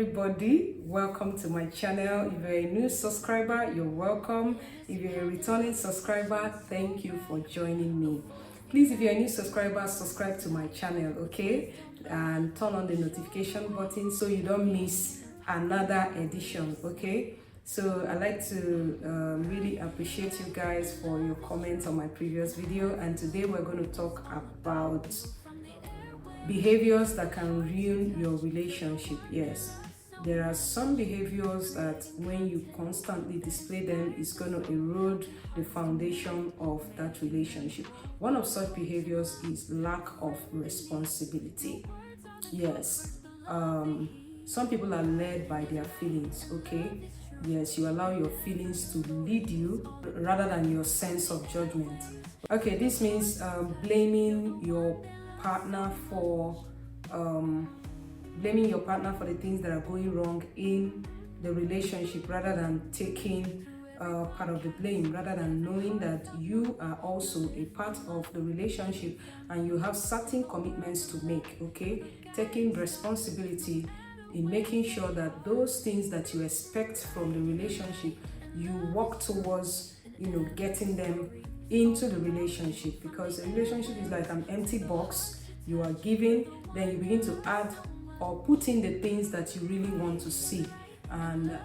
everybody, welcome to my channel. If you're a new subscriber, you're welcome. If you're a returning subscriber, thank you for joining me. Please, if you're a new subscriber, subscribe to my channel, okay, and turn on the notification button so you don't miss another edition, okay. So I like to really appreciate you guys for your comments on my previous video, and today we're going to talk about behaviors that can ruin your relationship. Yes, there are some behaviors that when you constantly display them, it's going to erode the foundation of that relationship. One of such behaviors is lack of responsibility. Yes, some people are led by their feelings, okay. Yes, you allow your feelings to lead you rather than your sense of judgment. Okay, this means blaming your partner for the things that are going wrong in the relationship, rather than taking part of the blame, rather than knowing that you are also a part of the relationship and you have certain commitments to make, okay. Taking responsibility in making sure that those things that you expect from the relationship, you work towards, getting them into the relationship, because a relationship is like an empty box. You are giving, then you begin to add or put in the things that you really want to see, and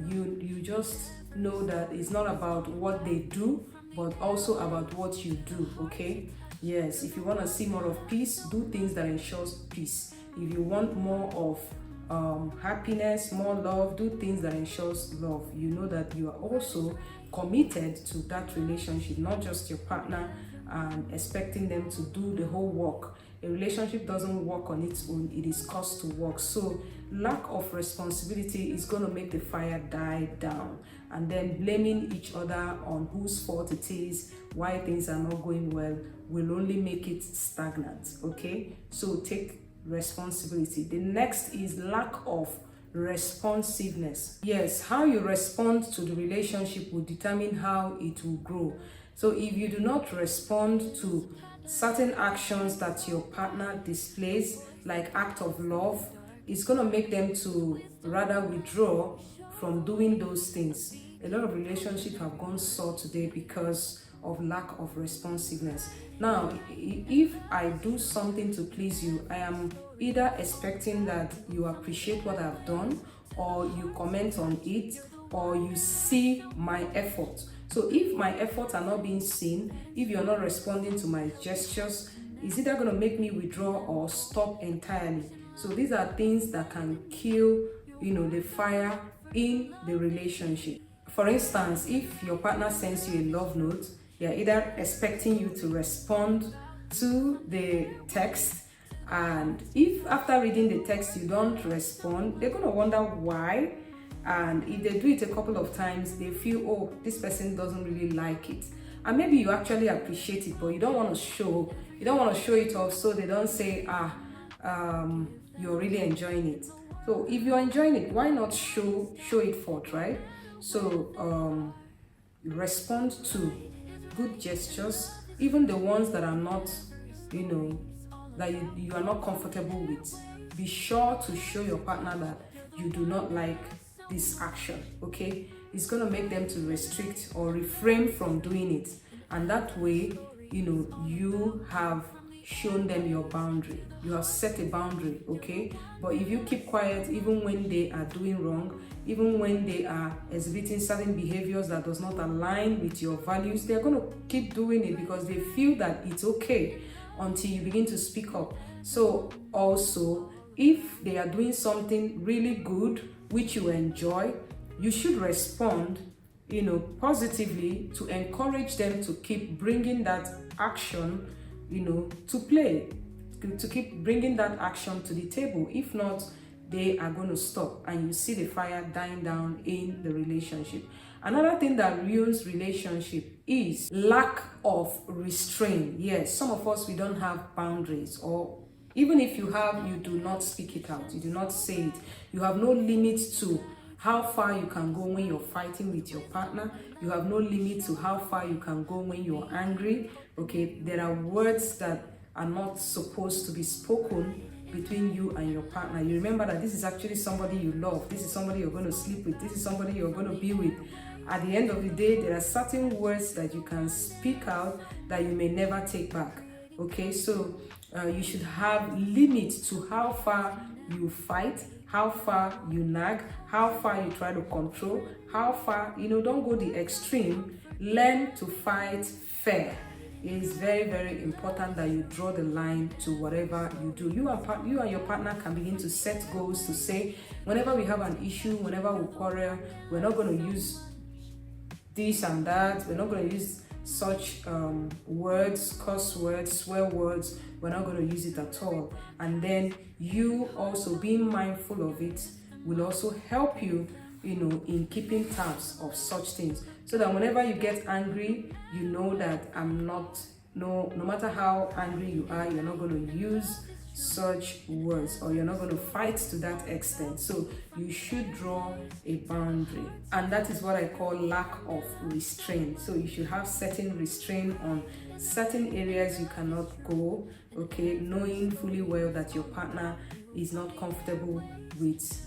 you just know that it's not about what they do but also about what you do, okay. Yes, if you want to see more of peace, do things that ensures peace. If you want more of happiness, more love, do things that ensures love. You know that you are also committed to that relationship, not just your partner and expecting them to do the whole work. A relationship doesn't work on its own, it is caused to work. So lack of responsibility is going to make the fire die down, and then blaming each other on whose fault it is, why things are not going well, will only make it stagnant, okay. So take responsibility. The next is lack of responsiveness. Yes, how you respond to the relationship will determine how it will grow. So if you do not respond to certain actions that your partner displays, like act of love, it's going to make them to rather withdraw from doing those things. A lot of relationships have gone sour today because of lack of responsiveness. Now, if I do something to please you, I am either expecting that you appreciate what I've done, or you comment on it, or you see my effort. So if my efforts are not being seen, if you're not responding to my gestures, it's either going to make me withdraw or stop entirely. So these are things that can kill, the fire in the relationship. For instance, if your partner sends you a love note, they're either expecting you to respond to the text, and if after reading the text you don't respond, they're going to wonder why. And if they do it a couple of times, they feel, oh, this person doesn't really like it. And maybe you actually appreciate it, but you don't want to show it off, so they don't say, you're really enjoying it. So if you're enjoying it, why not show it forth, right? So respond to good gestures, even the ones that are not, that you are not comfortable with. Be sure to show your partner that you do not like this action, okay. It's going to make them to restrict or refrain from doing it, and that way, you have shown them your boundary. You have set a boundary, okay. But if you keep quiet, even when they are doing wrong, even when they are exhibiting certain behaviors that does not align with your values, they're going to keep doing it because they feel that it's okay until you begin to speak up. So also, if they are doing something really good which you enjoy, you should respond, positively, to encourage them to keep bringing that action, to play, to keep bringing that action to the table. If not, they are going to stop, and you see the fire dying down in the relationship. Another thing that ruins relationship is lack of restraint. Yes, some of us, we don't have boundaries, or even if you have, you do not speak it out, you do not say it. You have no limit to how far you can go when you're fighting with your partner. You have no limit to how far you can go when you're angry, okay. There are words that are not supposed to be spoken between you and your partner. You remember that this is actually somebody you love, this is somebody you're going to sleep with, this is somebody you're going to be with. At the end of the day, there are certain words that you can speak out that you may never take back. Okay, so you should have limits to how far you fight, how far you nag, how far you try to control, how far, don't go the extreme. Learn to fight fair. It is very, very important that you draw the line to whatever you do. You and your partner can begin to set goals to say, whenever we have an issue, whenever we quarrel, we're not going to use this and that. We're not going to use such words, curse words, swear words. We're not going to use it at all. And then you also being mindful of it will also help you, in keeping tabs of such things. So that whenever you get angry, you know that no matter how angry you are, you're not going to use such words, or you're not going to fight to that extent. So you should draw a boundary, and that is what I call lack of restraint. So you should have certain restraint on certain areas you cannot go, okay, knowing fully well that your partner is not comfortable with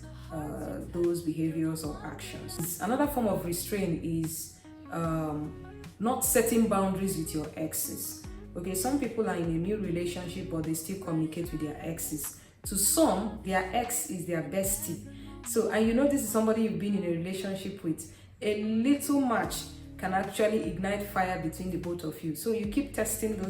those behaviors or actions. Another form of restraint is not setting boundaries with your exes. Okay, some people are in a new relationship, but they still communicate with their exes. To some, their ex is their bestie. So, and this is somebody you've been in a relationship with. A little match can actually ignite fire between the both of you. So you keep testing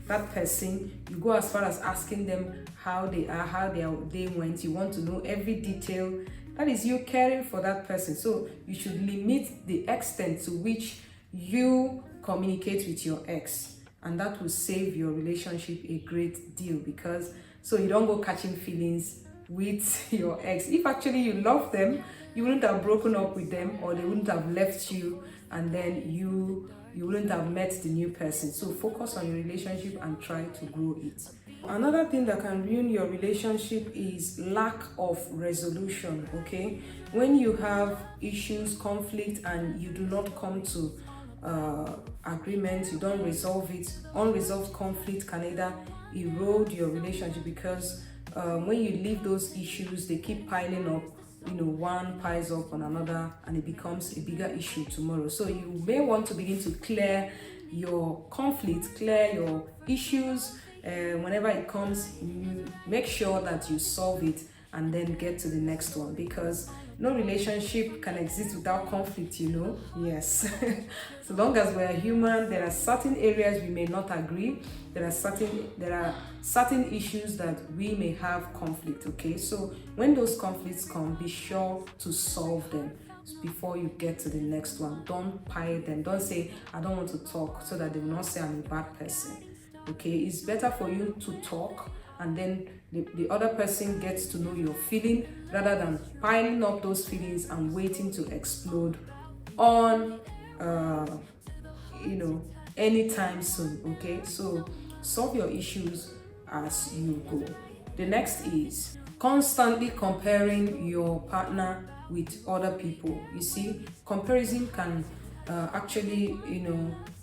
that person. You go as far as asking them how they are, how their day went. You want to know every detail. That is you caring for that person. So you should limit the extent to which you communicate with your ex. And that will save your relationship a great deal, because so you don't go catching feelings with your ex. If actually you love them, you wouldn't have broken up with them, or they wouldn't have left you, and then you wouldn't have met the new person. So focus on your relationship and try to grow it. Another thing that can ruin your relationship is lack of resolution. Okay, when you have issues, conflict, and you do not come to agreement, you don't resolve it. Unresolved conflict can either erode your relationship, because when you leave those issues, they keep piling up. One piles up on another, and it becomes a bigger issue tomorrow. So you may want to begin to clear your conflict, clear your issues. Whenever it comes, you make sure that you solve it and then get to the next one, because no relationship can exist without conflict, Yes. So long as we're human, there are certain areas we may not agree. There are certain issues that we may have conflict, okay? So when those conflicts come, be sure to solve them before you get to the next one. Don't pile them. Don't say, I don't want to talk, so that they will not say I'm a bad person, okay? It's better for you to talk, and then the other person gets to know your feeling, rather than piling up those feelings and waiting to explode on anytime soon. Okay, so solve your issues as you go. The next is constantly comparing your partner with other people. You see, comparison can actually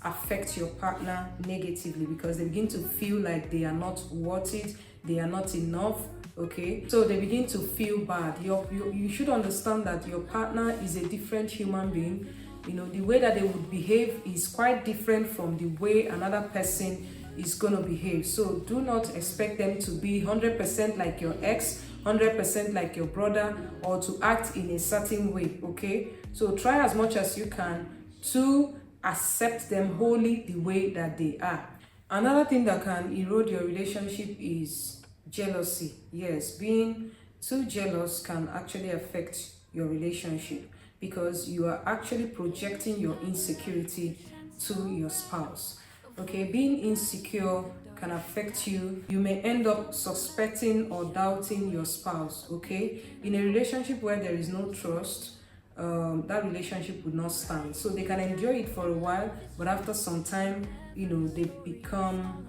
affect your partner negatively, because they begin to feel like they are not worth it, they are not enough. Okay, so they begin to feel bad. You should understand that your partner is a different human being. The way that they would behave is quite different from the way another person is going to behave. So do not expect them to be 100% like your ex, 100% like your brother, or to act in a certain way. Okay, so try as much as you can to accept them wholly the way that they are. Another thing that can erode your relationship is jealousy. Yes, being too jealous can actually affect your relationship, because you are actually projecting your insecurity to your spouse. Okay, being insecure can affect you. You may end up suspecting or doubting your spouse. Okay, in a relationship where there is no trust, that relationship would not stand. So they can enjoy it for a while, but after some time, they become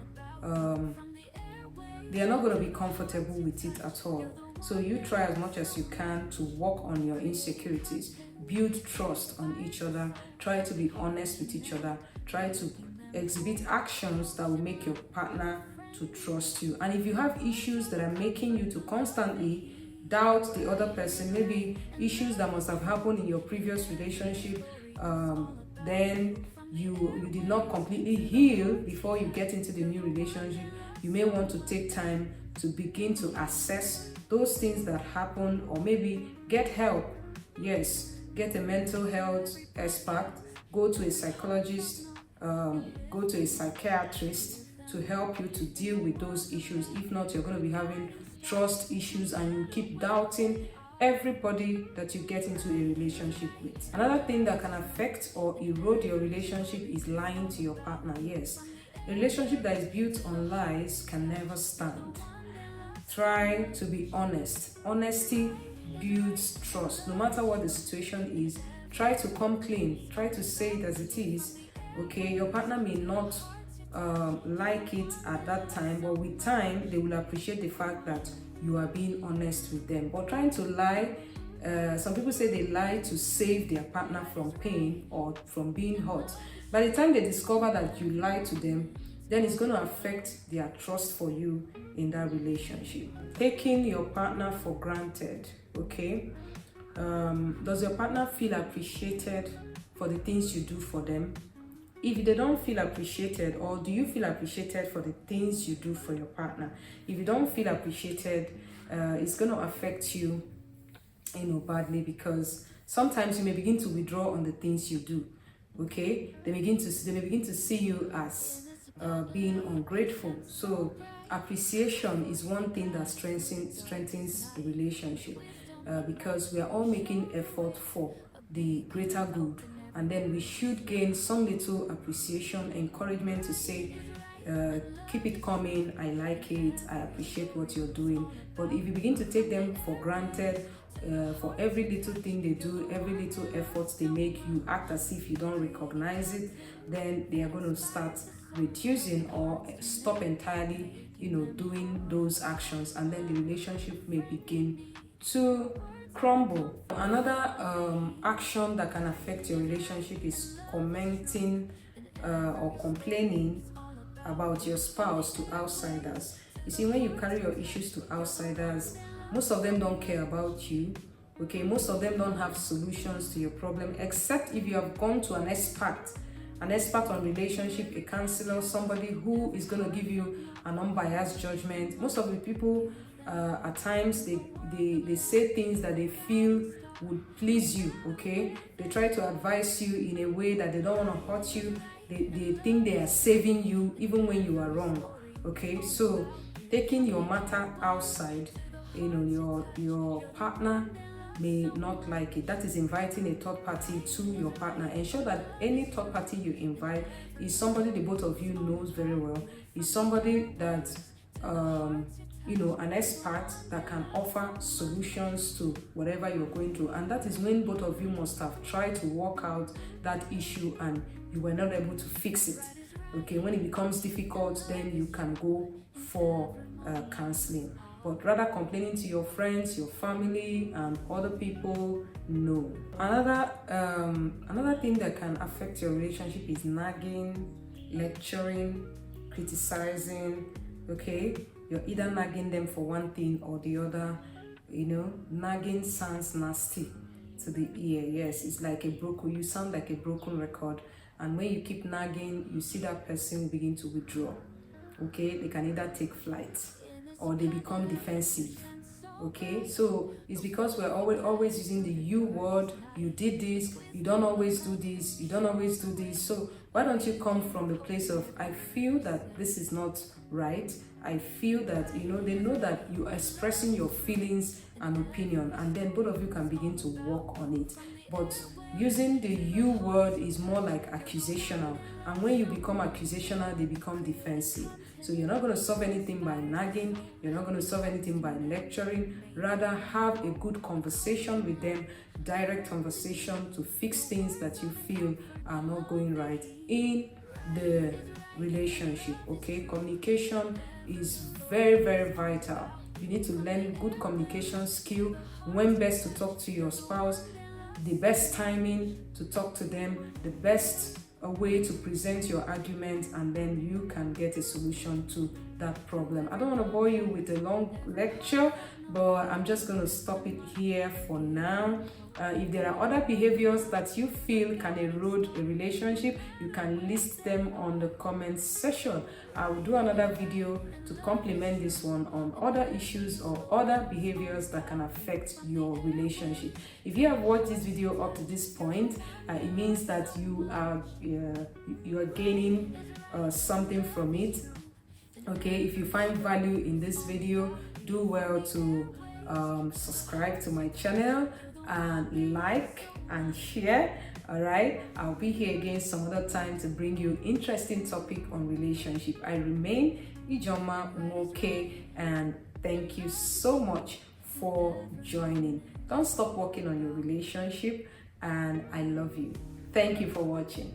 they are not going to be comfortable with it at all. So you try as much as you can to work on your insecurities, build trust on each other, try to be honest with each other, try to exhibit actions that will make your partner to trust you. And if you have issues that are making you to constantly doubt the other person, maybe issues that must have happened in your previous relationship, then you did not completely heal before you get into the new relationship, you may want to take time to begin to assess those things that happen, or maybe get help. Yes, get a mental health expert, go to a psychologist, go to a psychiatrist to help you to deal with those issues. If not, you're going to be having trust issues and you keep doubting everybody that you get into a relationship with. Another thing that can affect or erode your relationship is lying to your partner. Yes, a relationship that is built on lies can never stand. Try to be honest. Honesty builds trust. No matter what the situation is, try to come clean. Try to say it as it is. Okay, your partner may not like it at that time, but with time they will appreciate the fact that you are being honest with them. But trying to lie, some people say they lie to save their partner from pain or from being hurt. By the time they discover that you lie to them, then it's going to affect their trust for you in that relationship. Taking your partner for granted. Okay, does your partner feel appreciated for the things you do for them? If they don't feel appreciated, or do you feel appreciated for the things you do for your partner? If you don't feel appreciated, it's going to affect you, badly, because sometimes you may begin to withdraw on the things you do. Okay, they may begin to see you as being ungrateful. So appreciation is one thing that strengthens the relationship, because we are all making effort for the greater good. And then we should gain some little appreciation, encouragement to say, keep it coming, I like it, I appreciate what you're doing. But if you begin to take them for granted, for every little thing they do, every little efforts they make, you act as if you don't recognize it, then they are going to start reducing or stop entirely, doing those actions, and then the relationship may begin to crumble. Another action that can affect your relationship is commenting or complaining about your spouse to outsiders. You see, when you carry your issues to outsiders, most of them don't care about you. Okay, most of them don't have solutions to your problem, except if you have gone to an expert on relationship, a counselor, somebody who is going to give you an unbiased judgment. Most of the people at times they say things that they feel would please you. Okay, they try to advise you in a way that they don't want to hurt you. They think they are saving you even when you are wrong. Okay, so taking your matter outside, your partner may not like it. That is inviting a third party to your partner. Ensure that any third party you invite is somebody the both of you knows very well, is somebody that an expert that can offer solutions to whatever you're going through. And that is when both of you must have tried to work out that issue and you were not able to fix it. Okay, when it becomes difficult, then you can go for counseling. But rather complaining to your friends, your family, and other people, no. Another thing that can affect your relationship is nagging, lecturing, criticizing. Okay, you're either nagging them for one thing or the other. Nagging sounds nasty to the ear. Yes, it's like you sound like a broken record. And when you keep nagging, you see that person begin to withdraw. Okay, they can either take flight or they become defensive. Okay, so it's because we're always using the you word. You did this, you don't always do this, you don't always do this. So why don't you come from a place of, I feel that this is not right. I feel that, they know that you're expressing your feelings and opinion, and then both of you can begin to work on it. But using the you word is more like accusational, and when you become accusational, they become defensive. So you're not going to solve anything by nagging, you're not going to solve anything by lecturing. Rather, have a good conversation with them, direct conversation to fix things that you feel are not going right in the relationship. Okay, communication is very, very vital. You need to learn good communication skill, when best to talk to your spouse, the best timing to talk to them, the best way to present your argument, and then you can get a solution to that problem. I don't want to bore you with a long lecture, but I'm just going to stop it here for now. If there are other behaviors that you feel can erode a relationship, you can list them on the comment section. I will do another video to complement this one on other issues or other behaviors that can affect your relationship. If you have watched this video up to this point, it means that you are gaining something from it. Okay, if you find value in this video, do well to subscribe to my channel and like and share. All right, I'll be here again some other time to bring you interesting topic on relationship. I remain Ijoma Nwoke, and thank you so much for joining. Don't stop working on your relationship, and I love you. Thank you for watching.